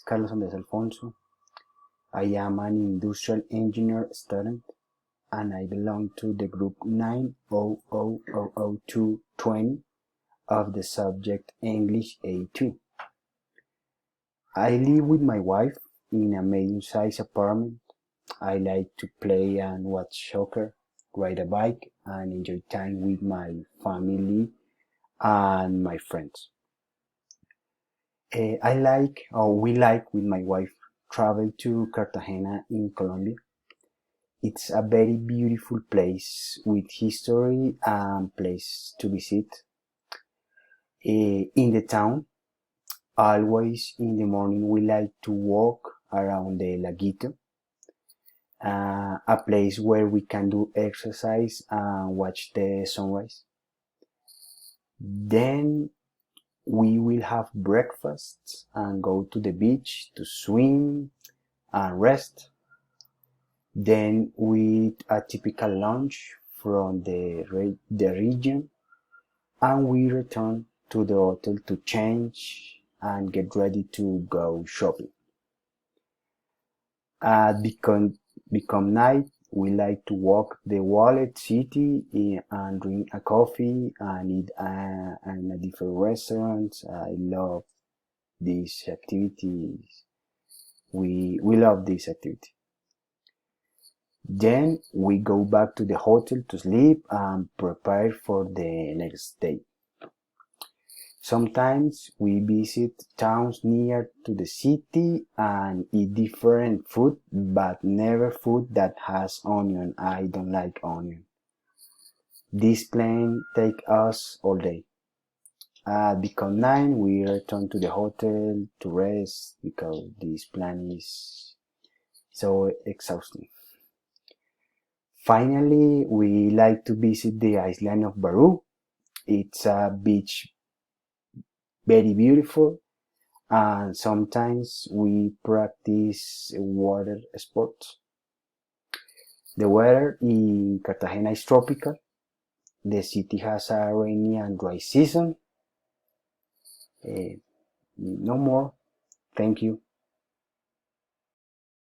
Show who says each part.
Speaker 1: Carlos Andrés Alfonso. I am an industrial engineer student and I belong to the group 9000220 of the subject English A2. I live with my wife in a medium-sized apartment. I like to play and watch soccer, ride a bike, and enjoy time with my family and my friends. We like with my wife travel to Cartagena in Colombia. It's a very beautiful place with history and place to visit. In the town, always in the morning we like to walk around the Laguito, a place where we can do exercise and watch the sunrise. Then we will have breakfast and go to the beach to swim and rest. Then we eat a typical lunch from the region and we return to the hotel to change and get ready to go shopping. Become night, we like to walk the Wallet City and drink a coffee and eat in a different restaurants. I love these activities. We love this activity. Then we go back to the hotel to sleep and prepare for the next day. Sometimes we visit towns near to the city and eat different food, but never food that has onion. I don't like onion. This plan take us all day. At become 9, we return to the hotel to rest because this plan is so exhausting. Finally, we like to visit the island of Barú. It's a beach very beautiful, and sometimes we practice water sports. The weather in Cartagena is tropical. The city has a rainy and dry season. No more. Thank you.